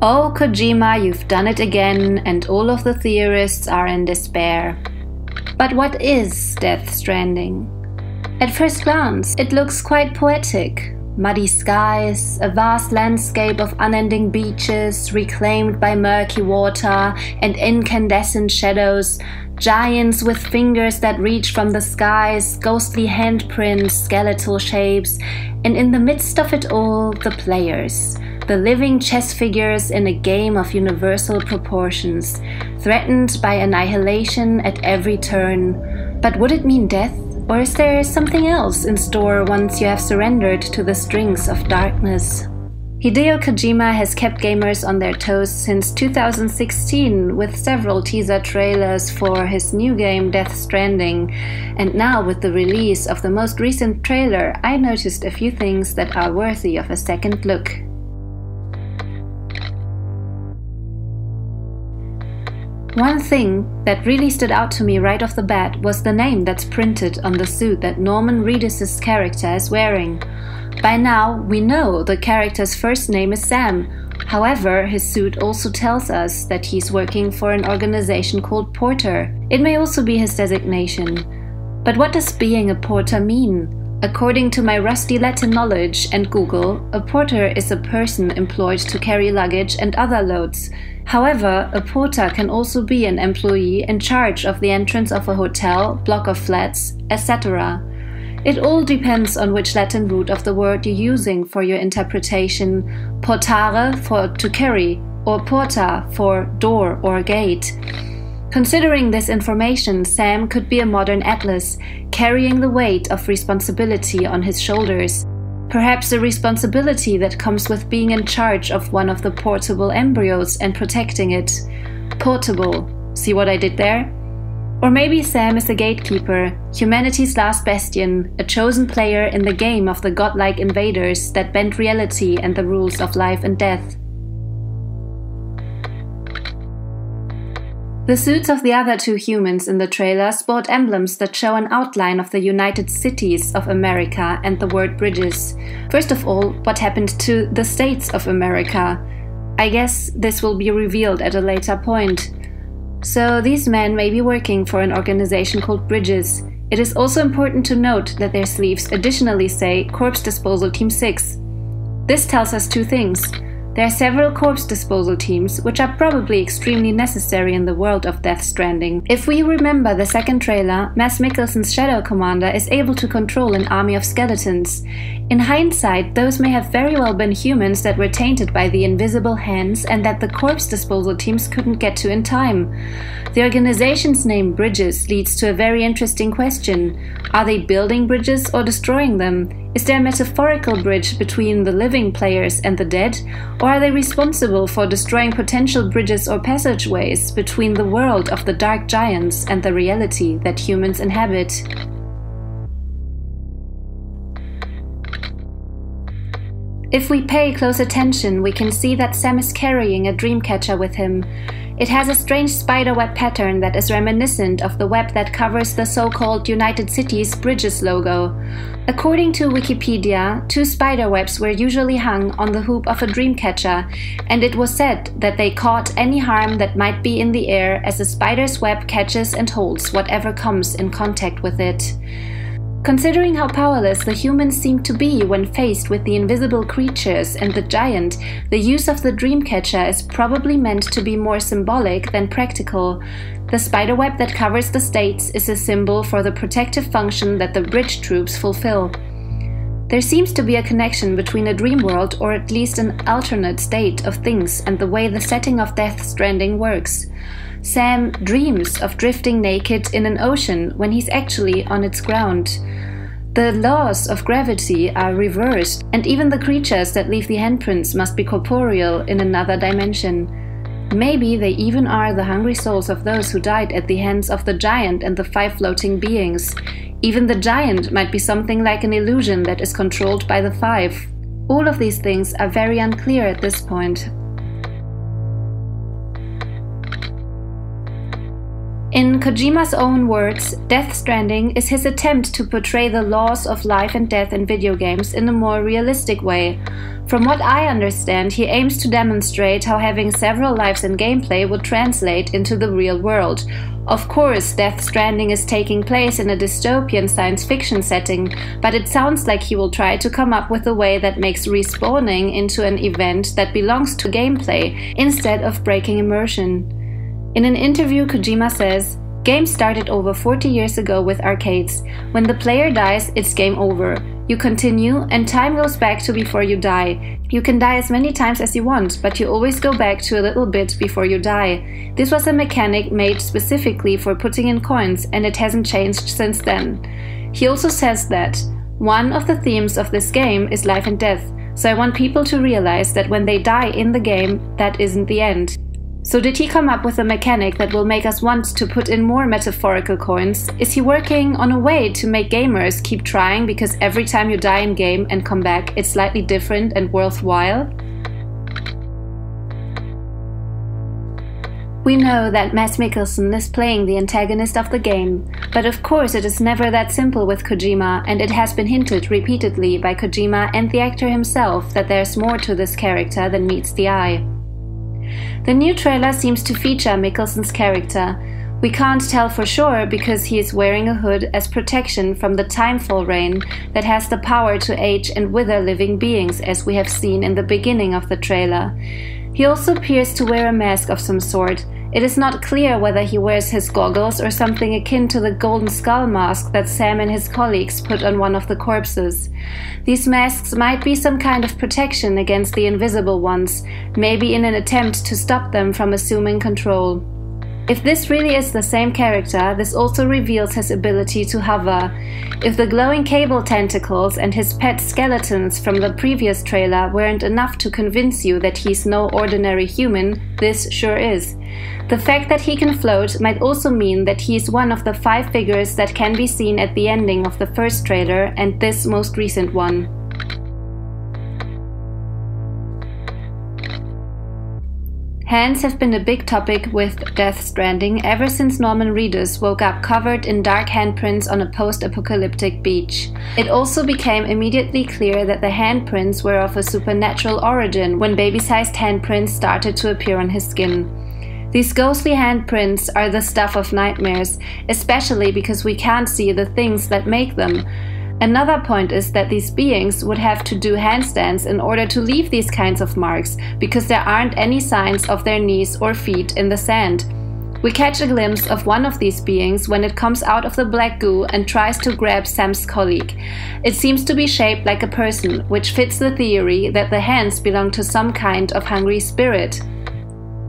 Oh, Kojima, you've done it again, and all of the theorists are in despair. But what is Death Stranding? At first glance, it looks quite poetic. Muddy skies, a vast landscape of unending beaches reclaimed by murky water and incandescent shadows, giants with fingers that reach from the skies, ghostly handprints, skeletal shapes, and in the midst of it all, the players. The living chess figures in a game of universal proportions, threatened by annihilation at every turn. But would it mean death? Or is there something else in store once you have surrendered to the strings of darkness? Hideo Kojima has kept gamers on their toes since 2016 with several teaser trailers for his new game Death Stranding, and now with the release of the most recent trailer, I noticed a few things that are worthy of a second look. One thing that really stood out to me right off the bat was the name that's printed on the suit that Norman Reedus' character is wearing. By now, we know the character's first name is Sam. However, his suit also tells us that he's working for an organization called Porter. It may also be his designation. But what does being a porter mean? According to my rusty Latin knowledge and Google, a porter is a person employed to carry luggage and other loads. However, a porter can also be an employee in charge of the entrance of a hotel, block of flats, etc. It all depends on which Latin root of the word you're using for your interpretation. Portare for to carry, or porta for door or gate. Considering this information, Sam could be a modern Atlas, carrying the weight of responsibility on his shoulders. Perhaps a responsibility that comes with being in charge of one of the portable embryos and protecting it. Portable. See what I did there? Or maybe Sam is a gatekeeper, humanity's last bastion, a chosen player in the game of the godlike invaders that bend reality and the rules of life and death. The suits of the other two humans in the trailer sport emblems that show an outline of the United Cities of America and the word bridges. First of all, what happened to the States of America? I guess this will be revealed at a later point. So these men may be working for an organization called Bridges. It is also important to note that their sleeves additionally say Corpse Disposal Team 6. This tells us two things. There are several corpse disposal teams, which are probably extremely necessary in the world of Death Stranding. If we remember the second trailer, Mads Mikkelsen's Shadow Commander is able to control an army of skeletons. In hindsight, those may have very well been humans that were tainted by the invisible hands and that the corpse disposal teams couldn't get to in time. The organization's name Bridges leads to a very interesting question. Are they building bridges or destroying them? Is there a metaphorical bridge between the living players and the dead? Or are they responsible for destroying potential bridges or passageways between the world of the dark giants and the reality that humans inhabit? If we pay close attention, we can see that Sam is carrying a dream catcher with him. It has a strange spiderweb pattern that is reminiscent of the web that covers the so-called United Cities Bridges logo. According to Wikipedia, two spiderwebs were usually hung on the hoop of a dream catcher, and it was said that they caught any harm that might be in the air as a spider's web catches and holds whatever comes in contact with it. Considering how powerless the humans seem to be when faced with the invisible creatures and the giant, the use of the dreamcatcher is probably meant to be more symbolic than practical. The spiderweb that covers the states is a symbol for the protective function that the bridge troops fulfill. There seems to be a connection between a dream world, or at least an alternate state of things, and the way the setting of Death Stranding works. Sam dreams of drifting naked in an ocean when he's actually on its ground. The laws of gravity are reversed, and even the creatures that leave the handprints must be corporeal in another dimension. Maybe they even are the hungry souls of those who died at the hands of the giant and the 5 floating beings. Even the giant might be something like an illusion that is controlled by the 5. All of these things are very unclear at this point. In Kojima's own words, Death Stranding is his attempt to portray the laws of life and death in video games in a more realistic way. From what I understand, he aims to demonstrate how having several lives in gameplay would translate into the real world. Of course, Death Stranding is taking place in a dystopian science fiction setting, but it sounds like he will try to come up with a way that makes respawning into an event that belongs to gameplay, instead of breaking immersion. In an interview, Kojima says, "Games started over 40 years ago with arcades. When the player dies, it's game over. You continue, and time goes back to before you die. You can die as many times as you want, but you always go back to a little bit before you die. This was a mechanic made specifically for putting in coins, and it hasn't changed since then." He also says that one of the themes of this game is life and death, so I want people to realize that when they die in the game, that isn't the end. So did he come up with a mechanic that will make us want to put in more metaphorical coins? Is he working on a way to make gamers keep trying because every time you die in game and come back, it's slightly different and worthwhile? We know that Mads Mikkelsen is playing the antagonist of the game, but of course it is never that simple with Kojima, and it has been hinted repeatedly by Kojima and the actor himself that there's more to this character than meets the eye. The new trailer seems to feature Mikkelsen's character. We can't tell for sure because he is wearing a hood as protection from the timefall rain that has the power to age and wither living beings, as we have seen in the beginning of the trailer. He also appears to wear a mask of some sort. It is not clear whether he wears his goggles or something akin to the golden skull mask that Sam and his colleagues put on one of the corpses. These masks might be some kind of protection against the invisible ones, maybe in an attempt to stop them from assuming control. If this really is the same character, this also reveals his ability to hover. If the glowing cable tentacles and his pet skeletons from the previous trailer weren't enough to convince you that he's no ordinary human, this sure is. The fact that he can float might also mean that he is one of the 5 figures that can be seen at the ending of the first trailer and this most recent one. Hands have been a big topic with Death Stranding ever since Norman Reedus woke up covered in dark handprints on a post-apocalyptic beach. It also became immediately clear that the handprints were of a supernatural origin when baby-sized handprints started to appear on his skin. These ghostly handprints are the stuff of nightmares, especially because we can't see the things that make them. Another point is that these beings would have to do handstands in order to leave these kinds of marks, because there aren't any signs of their knees or feet in the sand. We catch a glimpse of one of these beings when it comes out of the black goo and tries to grab Sam's colleague. It seems to be shaped like a person, which fits the theory that the hands belong to some kind of hungry spirit.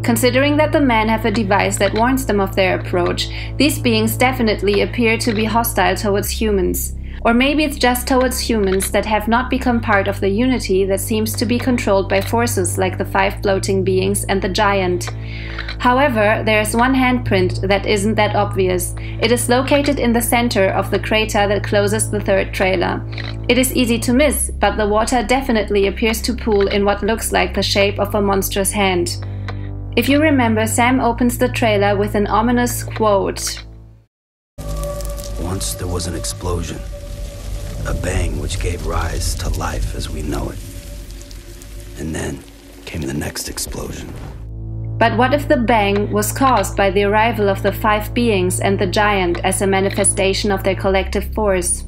Considering that the men have a device that warns them of their approach, these beings definitely appear to be hostile towards humans. Or maybe it's just towards humans that have not become part of the unity that seems to be controlled by forces like the 5 floating beings and the giant. However, there is one handprint that isn't that obvious. It is located in the center of the crater that closes the third trailer. It is easy to miss, but the water definitely appears to pool in what looks like the shape of a monstrous hand. If you remember, Sam opens the trailer with an ominous quote. Once there was an explosion. A bang which gave rise to life as we know it. And then came the next explosion. But what if the bang was caused by the arrival of the 5 beings and the giant as a manifestation of their collective force?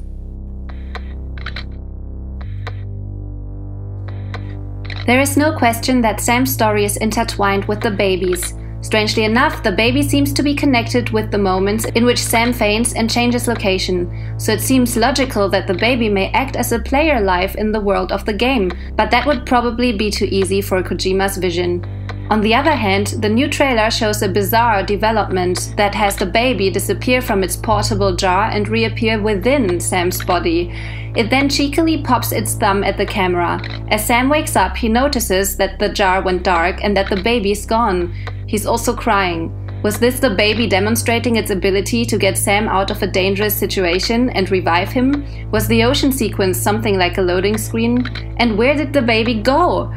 There is no question that Sam's story is intertwined with the baby's. Strangely enough, the baby seems to be connected with the moments in which Sam faints and changes location, so it seems logical that the baby may act as a player live in the world of the game, but that would probably be too easy for Kojima's vision. On the other hand, the new trailer shows a bizarre development that has the baby disappear from its portable jar and reappear within Sam's body. It then cheekily pops its thumb at the camera. As Sam wakes up, he notices that the jar went dark and that the baby's gone. He's also crying. Was this the baby demonstrating its ability to get Sam out of a dangerous situation and revive him? Was the ocean sequence something like a loading screen? And where did the baby go?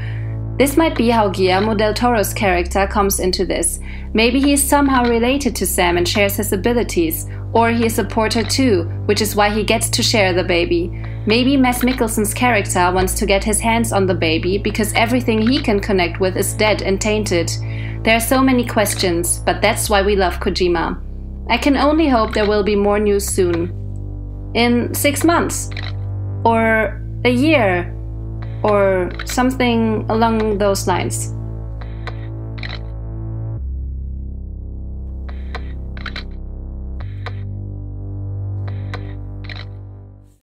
This might be how Guillermo del Toro's character comes into this. Maybe he is somehow related to Sam and shares his abilities, or he is a porter too, which is why he gets to share the baby. Maybe Mads Mikkelsen's character wants to get his hands on the baby because everything he can connect with is dead and tainted. There are so many questions, but that's why we love Kojima. I can only hope there will be more news soon. In 6 months, or a year, or something along those lines.